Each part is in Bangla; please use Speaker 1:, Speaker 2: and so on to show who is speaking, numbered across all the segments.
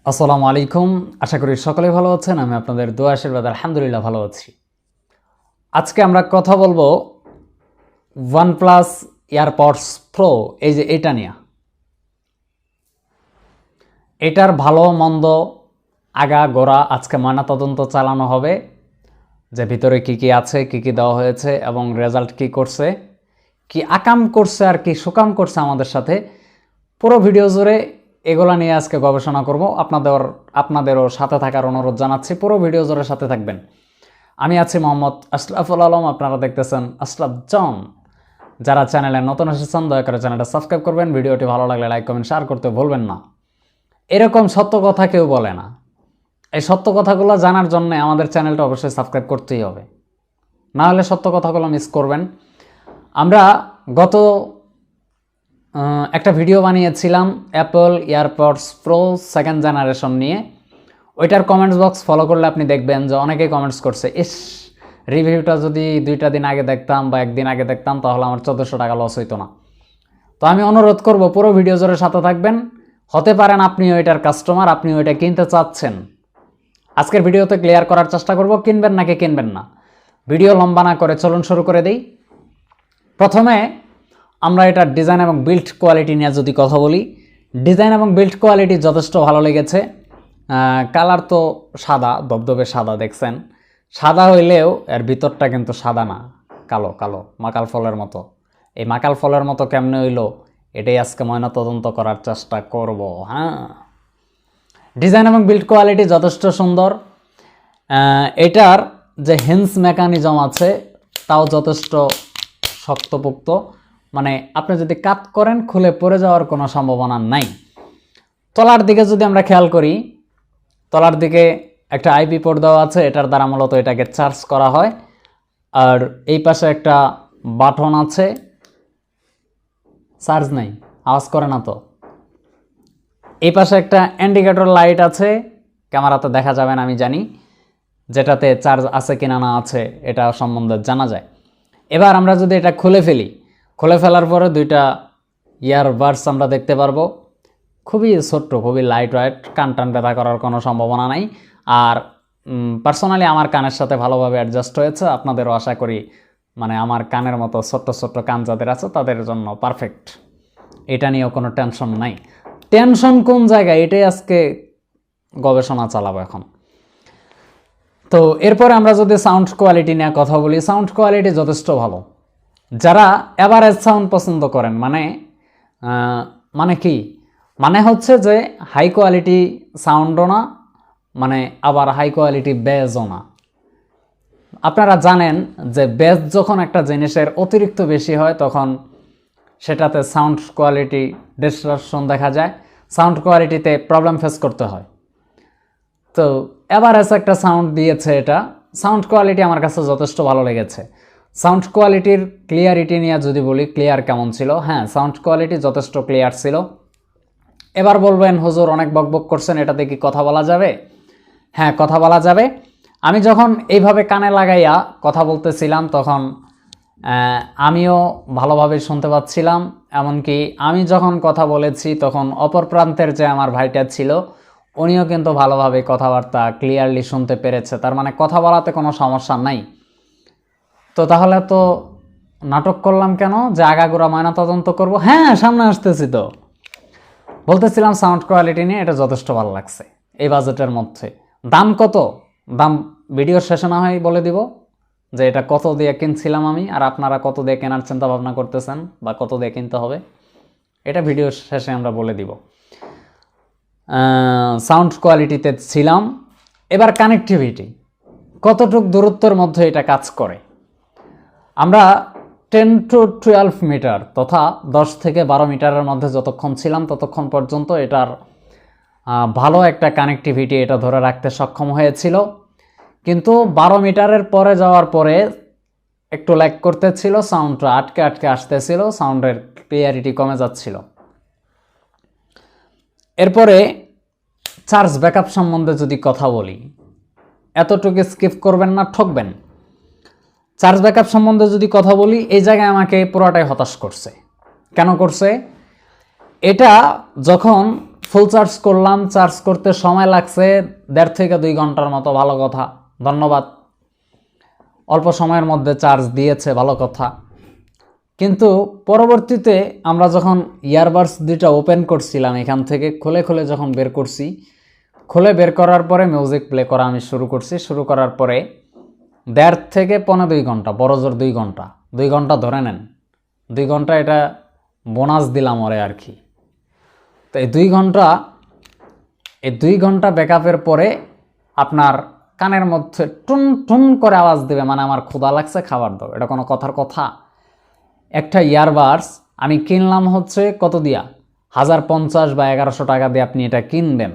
Speaker 1: আসসালামু আলাইকুম। আশা করি সকলে ভালো আছেন। আমি আপনাদের দোয়া আশীর্বাদ আলহামদুলিল্লাহ ভালো আছি। আজকে আমরা কথা বলবো ওয়ানপ্লাস এয়ারপডস প্রো, এই যে এটা নিয়ে, এটার ভালো মন্দ আগা গোড়া আজকে ময়নাতদন্ত চালানো হবে, যে ভিতরে কি কি আছে, কি কি দেওয়া হয়েছে এবং রেজাল্ট কি করছে, কি আকাম করছে আর কি সুকাম করছে আমাদের সাথে। পুরো ভিডিও জুড়ে এগুলা নিয়ে আজকে গবেষণা করব। আপনাদেরও সাথে থাকার অনুরোধ জানাচ্ছি। পুরো ভিডিও জুড়ে সাথে থাকবেন। আমি আছি মোহাম্মদ আশরাফুল আলম, আপনারা দেখতেছেন আশরাফ জন। যারা চ্যানেলে নতুন এসেছেন দয়া করে চ্যানেলটা সাবস্ক্রাইব করবেন। ভিডিওটি ভালো লাগলে লাইক কমেন্ট শেয়ার করতে ভুলবেন না। এরকম সত্য কথা কেউ বলে না। এই সত্য কথাগুলো জানার জন্য আমাদের চ্যানেলটা অবশ্যই সাবস্ক্রাইব করতেই হবে, না হলে সত্য কথাগুলো মিস করবেন। আমরা গত একটা ভিডিও বানিয়েছিলাম Apple AirPods pro second generation নিয়ে। ওইটার কমেন্টস বক্স ফলো করলে আপনি দেখবেন যে অনেকেই কমেন্টস করছে, ইস রিভিউটা যদি 2টা দিন আগে দেখতাম বা একদিন আগে দেখতাম তাহলে আমার 1400 টাকা লস হইতো না। তো আমি অনুরোধ করব পুরো ভিডিও জুড়ে সাথে থাকবেন। হতে পারেন আপনিও এটার কাস্টমার, আপনিও এটা কিনতে চাচ্ছেন। আজকের ভিডিওতে ক্লিয়ার করার চেষ্টা করব কিনবেন নাকি কিনবেন না। ভিডিও লম্বা না করে চলুন শুরু করে দিই। প্রথমে আমরা এটার ডিজাইন এবং বিল্ড কোয়ালিটি নিয়ে যদি কথা বলি, ডিজাইন এবং বিল্ড কোয়ালিটি যথেষ্ট ভালো লেগেছে। কালার তো সাদা, ধবধবে সাদা, দেখছেন। সাদা হইলেও এর ভিতরটা কিন্তু সাদা না, কালো কালো মাকাল ফলের মতো। এই মাকাল ফলের মতো কেমনে হইলো, এটাই আজকে ময়নাতদন্ত করার চেষ্টা করব। হ্যাঁ, ডিজাইন এবং বিল্ড কোয়ালিটি যথেষ্ট সুন্দর। এটার যে হিন্স মেকানিজম আছে তাও যথেষ্ট শক্তপোক্ত, মানে আপনি যদি কাট করেন খুলে পড়ে যাওয়ার কোনো সম্ভাবনা নাই। তলার দিকে যদি আমরা খেয়াল করি, তলার দিকে একটা আইপি পোর্ট দেওয়া আছে, এটার দ্বারা মূলত এটাকে চার্জ করা হয়। আর এই পাশে একটা বাটন আছে, চার্জ নাই, আওয়াজ করে না তো। এই পাশে একটা ইন্ডিকেটর লাইট আছে, ক্যামেরাতে দেখা যাবে না আমি জানি, যেটাতে চার্জ আছে কিনা না আছে এটা সম্বন্ধে জানা যায়। এবার আমরা যদি এটা খুলে ফেলি, খুলে ফেলার পরে 2টা ইয়ারবাডস আমরা দেখতে পারবো। খুবই ছোট্ট, খুবই লাইট ওয়েট, কান টান ব্যথা করার কোনো সম্ভাবনা নাই। আর পার্সোনালি আমার কানের সাথে ভালোভাবে অ্যাডজাস্ট হয়েছে। আপনাদেরও আশা করি মানে আমার কানের মতো ছোট্ট ছোট্ট কান যাদের আছে তাদের জন্য পারফেক্ট। এটা নিয়েও কোনো টেনশন নাই। টেনশন কোন জায়গায়, এটাই আজকে গবেষণা চালাবো এখন। তো এরপরে আমরা যদি সাউন্ড কোয়ালিটি নিয়ে কথা বলি, সাউন্ড কোয়ালিটি যথেষ্ট ভালো। যারা এভারেজ সাউন্ড পছন্দ করেন, মানে কি, মানে হচ্ছে যে হাই কোয়ালিটি সাউন্ডও না, মানে আবার হাই কোয়ালিটি বেজও না। আপনারা জানেন যে বেজ যখন একটা জিনিসের অতিরিক্ত বেশি হয় তখন সেটাতে সাউন্ড কোয়ালিটি ডিসটরশন দেখা যায়, সাউন্ড কোয়ালিটিতে প্রবলেম ফেস করতে হয়। তো এভারেজ একটা সাউন্ড দিয়েছে এটা। সাউন্ড কোয়ালিটি আমার কাছে যথেষ্ট ভালো লেগেছে। সাউন্ড কোয়ালিটির ক্লিয়ারিটি নিয়ে যদি বলি, ক্লিয়ার কেমন ছিল? হ্যাঁ, সাউন্ড কোয়ালিটি যথেষ্ট ক্লিয়ার ছিল। এবার বলবেন হুজুর অনেক বকবক করছেন, এটাতে কি কথা বলা যাবে? হ্যাঁ, কথা বলা যাবে। আমি যখন এইভাবে কানে লাগাইয়া কথা বলতেছিলাম তখন আমিও ভালোভাবে শুনতে পাচ্ছিলাম। এমনকি আমি যখন কথা বলেছি তখন অপর প্রান্তের যে আমার ভাইটা ছিল উনিও কিন্তু ভালোভাবে কথাবার্তা ক্লিয়ারলি শুনতে পেরেছে। তার মানে কথা বলাতে কোনো সমস্যা নাই। তো তাহলে তো নাটক করলাম কেন যে আগাগোড়া ময়নাতদন্ত করব? হ্যাঁ, সামনে আসতেছি তো। বলতেছিলাম সাউন্ড কোয়ালিটি নিয়ে এটা যথেষ্ট ভালো লাগছে এই বাজেটের মধ্যে। দাম কত? দাম ভিডিওর শেষে না হয় বলে দিব যে এটা কত দিয়ে কিনছিলাম আমি, আর আপনারা কত দিয়ে কেনার চিন্তা ভাবনা করতেছেন বা কত দিয়ে কিনতে হবে, এটা ভিডিওর শেষে আমরা বলে দিব। সাউন্ড কোয়ালিটিতে ছিলাম। এবার কানেক্টিভিটি, কতটুক দূরত্বের মধ্যে এটা কাজ করে। আমরা 10 to 12 মিটার তথা 10 থেকে 12 মিটারের মধ্যে যতক্ষণ ছিলাম ততক্ষণ পর্যন্ত এটার ভালো একটা কানেক্টিভিটি এটা ধরে রাখতে সক্ষম হয়েছিল। কিন্তু 12 মিটারের পরে যাওয়ার পরে একটু ল্যাগ করতেছিল, সাউন্ডটা আটকে আটকে আসতেছিল, সাউন্ডের ক্লিয়ারিটি কমে যাচ্ছিল। এরপরে চার্জ ব্যাকআপ সম্বন্ধে যদি কথা বলি, এতটুকু স্কিপ করবেন না, ঠকবেন। চার্জ ব্যাকআপ সম্বন্ধে যদি কথা বলি, এই জায়গায় আমাকে পুরোটাই হতাশ করছে। কেন করছে? এটা যখন ফুল চার্জ করলাম, চার্জ করতে সময় লাগছে 1.5 থেকে 2 ঘন্টার মতো, ভালো কথা, ধন্যবাদ। অল্প সময়ের মধ্যে চার্জ দিয়েছে, ভালো কথা। কিন্তু পরবর্তীতে আমরা যখন ইয়ারবাডস দুইটা ওপেন করছিলাম, এখান থেকে খুলে খুলে যখন বের করছি, খুলে বের করার পরে মিউজিক প্লে করা আমি শুরু করছি। শুরু করার পরে 1.5 থেকে 2.5 ঘন্টা, বড় জোর 2 ঘন্টা, 2 ঘন্টা ধরে নেন, 2 ঘন্টা এটা বোনাস দিলাম ওরে আর কি। তো এই 2 ঘন্টা ব্যাকআপের পরে আপনার কানের মধ্যে টুন টুন করে আওয়াজ দেবে, মানে আমার ক্ষুধা লাগছে, খাবার দাও। এটা কোনো কথার কথা? একটা ইয়ারবাডস আমি কিনলাম হচ্ছে কত দিয়া, 1050 বা 1100 টাকা দিয়ে আপনি এটা কিনবেন।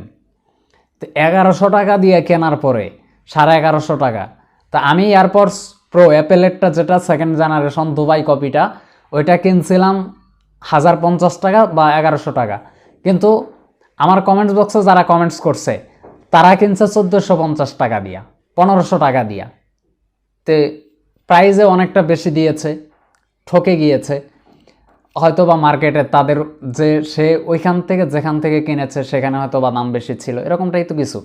Speaker 1: তো 1100 টাকা দিয়ে কেনার পরে 1150 টাকা, তা আমি এয়ারপডস প্রো অ্যাপেলেরটা যেটা সেকেন্ড জেনারেশন দুবাই কপিটা, ওইটা কিনছিলাম 1050 টাকা বা 1100 টাকা। কিন্তু আমার কমেন্টস বক্সে যারা কমেন্টস করছে তারা কিনছে 1450 টাকা দিয়া, 1500 টাকা দিয়া। তে প্রাইজে অনেকটা বেশি দিয়েছে, ঠকে গিয়েছে হয়তো বা মার্কেটে তাদের, যে সে ওইখান থেকে যেখান থেকে কিনেছে সেখানে হয়তো বা দাম বেশি ছিল, এরকমটাই তো কিছু।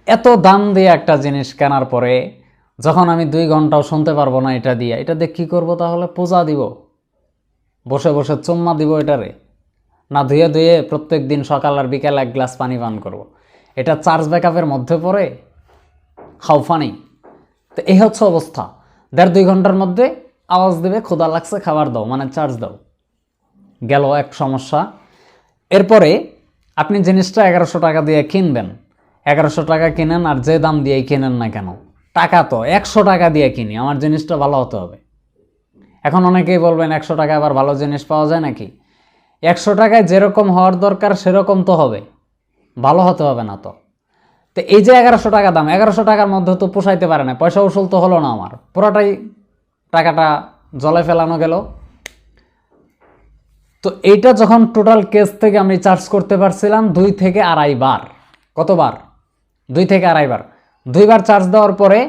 Speaker 1: এত দাম দিয়ে একটা জিনিস কেনার পরে যখন আমি 2 ঘন্টাও শুনতে পারবো না এটা দিয়ে কী করবো তাহলে? পূজা দিব, বসে বসে চুম্মা দিব এটারে? না ধুয়ে ধুয়ে প্রত্যেক দিন সকাল আর বিকাল 1 গ্লাস পানি পান করব? এটা চার্জ ব্যাকআপের মধ্যে পড়ে? হাউফানি। তো এই হচ্ছে অবস্থা। 1.5-2 ঘন্টার মধ্যে আওয়াজ দেবে, ক্ষুধা লাগছে, খাবার দাও, মানে চার্জ দাও। গেল এক সমস্যা। এরপরে আপনি জিনিসটা 1100 টাকা দিয়ে কিনবেন, 1100 টাকা কিনেন আর যে দাম দিয়ে কিনেন না কেন, টাকা তো 100 টাকা দিয়ে কিনি, আমার জিনিসটা ভালো হতে হবে। এখন অনেকেই বলবেন 100 টাকা আবার ভালো জিনিস পাওয়া যায় নাকি? 100 টাকায় যেরকম হওয়ার দরকার সেরকম তো হবে, ভালো হতে হবে না তো। তো এই যে 1100 টাকা দাম, 1100 টাকার মধ্যে তো পোষাইতে পারে না, পয়সা উসুল তো হলো না, আমার পুরোটাই টাকাটা জলে ফেলানো গেল। তো এইটা যখন টোটাল কেস থেকে আমি চার্জ করতে পারছিলাম 2 থেকে 2.5 বার। কতবার? 2 থেকে 2.5 বার। 2 বার চার্জ দেওয়ার পরে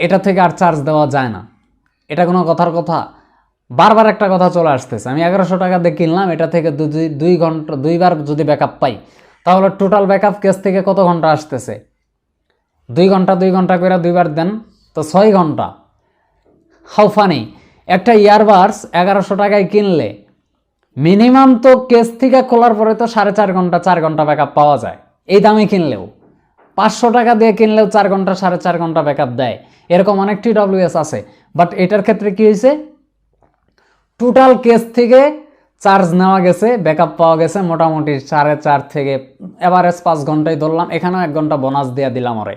Speaker 1: এটা থেকে আর চার্জ দেওয়া যায় না। এটা কোনো কথার কথা? বারবার একটা কথা চলে আসতেছে, আমি 1100 টাকা দিয়ে কিনলাম, এটা থেকে 2 ঘন্টা 2 বার যদি ব্যাকআপ পাই তাহলে টোটাল ব্যাকআপ কেস থেকে কত ঘন্টা আসতেছে? 2 ঘন্টা 2 ঘন্টা করে 2 বার দেন তো 6 ঘন্টা। হাউফানি। একটা ইয়ারবাডস 1100 টাকায় কিনলে মিনিমাম তো কেস থেকে খোলার পরে তো 4.5 ঘন্টা 4 ঘন্টা ব্যাকআপ পাওয়া যায়, এই দামে কিনলেও। 500 টাকা দিয়ে কিনলেও 4 ঘন্টা 4.5 ঘন্টা ব্যাকআপ দেয়, এরকম অনেক TWS আছে। বাট এটার ক্ষেত্রে কি হয়েছে, টোটাল কেস থেকে চার্জ নেওয়া গেছে, ব্যাকআপ পাওয়া গেছে মোটামুটি 4.5 থেকে এভারেজ 5 ঘন্টাই ধরলাম, এখানেও 1 ঘন্টা বোনাস দিয়ে দিলাম ওরে।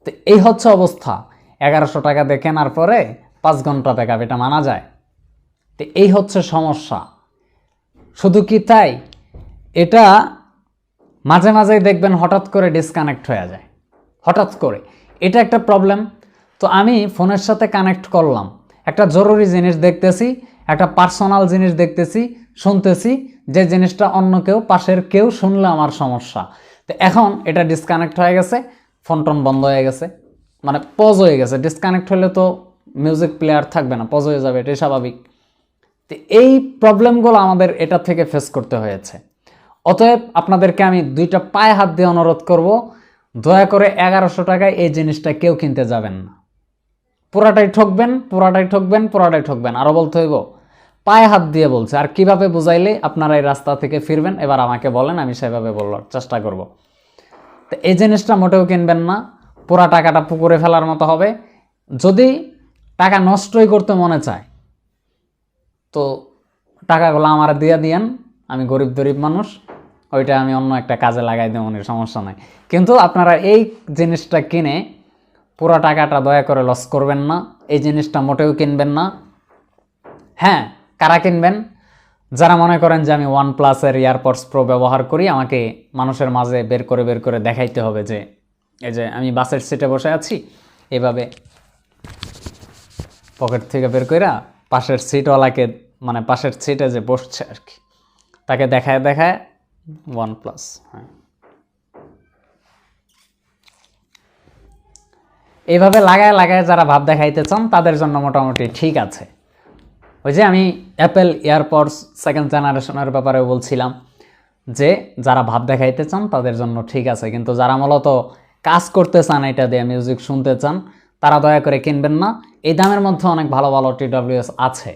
Speaker 1: তো এই হচ্ছে অবস্থা। 1100 টাকা দিয়ে কেনার পরে 5 ঘন্টা ব্যাকআপ, এটা মানা যায়? তো এই হচ্ছে সমস্যা। শুধু কি তাই, এটা মাঝে মাঝেই দেখবেন হঠাৎ করে ডিসকানেক্ট হয়ে যায়, হঠাৎ করে, এটা একটা প্রবলেম। তো আমি ফোনের সাথে কানেক্ট করলাম, একটা জরুরি জিনিস দেখতেছি, একটা পার্সোনাল জিনিস দেখতেছি, শুনতেছি, যে জিনিসটা অন্য কেউ, পাশের কেউ শুনলে আমার সমস্যা। তো এখন এটা ডিসকানেক্ট হয়ে গেছে, ফোন টোন বন্ধ হয়ে গেছে, মানে পজ হয়ে গেছে। ডিসকানেক্ট হলে তো মিউজিক প্লেয়ার থাকবে না, পজ হয়ে যাবে, এটাই স্বাভাবিক। তো এই প্রবলেমগুলো আমাদের এটা থেকে ফেস করতে হয়েছে। অতএব আপনাদেরকে আমি 2টা পায়ে হাত দিয়ে অনুরোধ করব, দয়া করে 1100 টাকায় এই জিনিসটা কেউ কিনতে যাবেন না। পুরাটাই ঠকবেন, পুরাটাই ঠকবেন, পুরাটাই ঠকবেন। আরও বলতে হইব, পায়ে হাত দিয়ে বলছে। আর কিভাবে বুঝাইলে আপনারা এই রাস্তা থেকে ফিরবেন এবার আমাকে বলেন, আমি সেভাবে বলার চেষ্টা করব। তো এই জিনিসটা মোটেও কিনবেন না, পুরা টাকাটা পুকুরে ফেলার মতো হবে। যদি টাকা নষ্টই করতে মনে চায় তো টাকাগুলো আমার দিয়ে দিয়েন, আমি গরিব মানুষ, ওইটা আমি অন্য একটা কাজে লাগাই দেব, সমস্যা নাই। কিন্তু আপনারা এই জিনিসটা কিনে পুরো টাকাটা দয়া করে লস করবেন না, এই জিনিসটা মোটেও কিনবেন না। হ্যাঁ, কারা কিনবেন? যারা মনে করেন যে আমি ওয়ানপ্লাসের এয়ারপডস প্রো ব্যবহার করি, আমাকে মানুষের মাঝে বের করে দেখাইতে হবে যে এই যে আমি বাসের সিটে বসে আছি, এভাবে পকেট থেকে বের করে পাশের সিটওয়ালাকে, মানে পাশের সিটে যে বসছে আর কি, তাকে দেখায় ওয়ানপ্লাস। হ্যাঁ, এইভাবে লাগায় যারা ভাব দেখাইতে চান তাদের জন্য মোটামুটি ঠিক আছে। ওই যে আমি অ্যাপেল এয়ারপডস সেকেন্ড জেনারেশনের ব্যাপারেও বলছিলাম, যে যারা ভাব দেখাইতে চান তাদের জন্য ঠিক আছে, কিন্তু যারা মূলত কাজ করতে চান এটা দিয়ে মিউজিক শুনতে চান তারা দয়া করে কিনবেন না। এই দামের মধ্যে অনেক ভালো ভালো TWS আছে,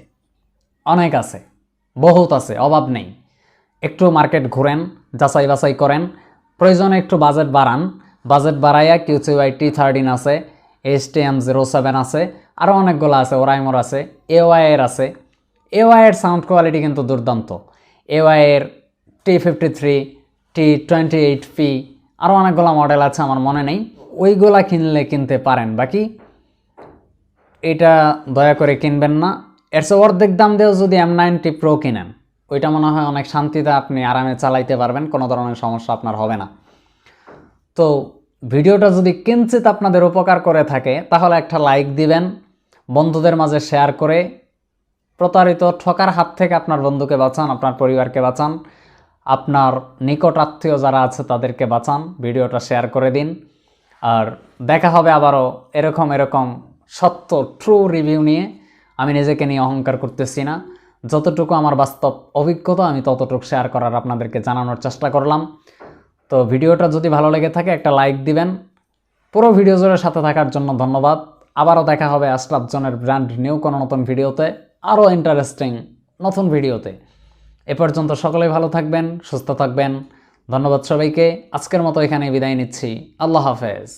Speaker 1: অনেক আছে, বহুত আছে, অভাব নেই। একটু মার্কেট ঘুরেন, যাচাই বাছাই করেন, প্রয়োজনে একটু বাজেট বাড়ান। বাজেট বাড়াইয়া QCY T13 আছে, HTM07 আছে, আরও অনেকগুলো আছে, ওরাইমোর আছে, AY এর আছে। AY এর সাউন্ড কোয়ালিটি কিন্তু দুর্দান্ত। AY এর T53, T28P, আরও অনেকগুলো মডেল আছে, আমার মনে নেই। ওইগুলা কিনতে পারেন, বাকি এটা দয়া করে কিনবেন না। এর চেয়ে অর্ধেক দাম দিয়েও যদি M90 Pro কিনেন, ওইটা মনে হয় অনেক শান্তিতে আপনি আরামে চালাইতে পারবেন, কোনো ধরনের সমস্যা আপনার হবে না। তো ভিডিওটা যদি কিঞ্চিত আপনাদের উপকার করে থাকে তাহলে একটা লাইক দিবেন, বন্ধুদের মাঝে শেয়ার করে প্রতারিত ঠকার হাত থেকে আপনার বন্ধুকে বাঁচান, আপনার পরিবারকে বাঁচান, আপনার নিকট আত্মীয় যারা আছে তাদেরকে বাঁচান। ভিডিওটা শেয়ার করে দিন। আর দেখা হবে আবারও এরকম সত্য ট্রু রিভিউ নিয়ে। আমি নিজেকে নিয়ে অহংকার করতেছি না, যতটুকু আমার বাস্তব অভিজ্ঞতা আমি ততটুকু শেয়ার করার আপনাদেরকে জানানোর চেষ্টা করলাম। তো ভিডিওটা যদি ভালো লেগে থাকে একটা লাইক দিবেন। পুরো ভিডিও জুড়ে সাথে থাকার জন্য ধন্যবাদ। আবারও দেখা হবে আশরাফ জনের ব্র্যান্ড নিউ কোনো নতুন ভিডিওতে, আরও ইন্টারেস্টিং নতুন ভিডিওতে। এ পর্যন্ত সকলেই ভালো থাকবেন, সুস্থ থাকবেন। ধন্যবাদ সবাইকে। আজকের মতো এখানে বিদায় নিচ্ছি। আল্লাহ হাফেজ।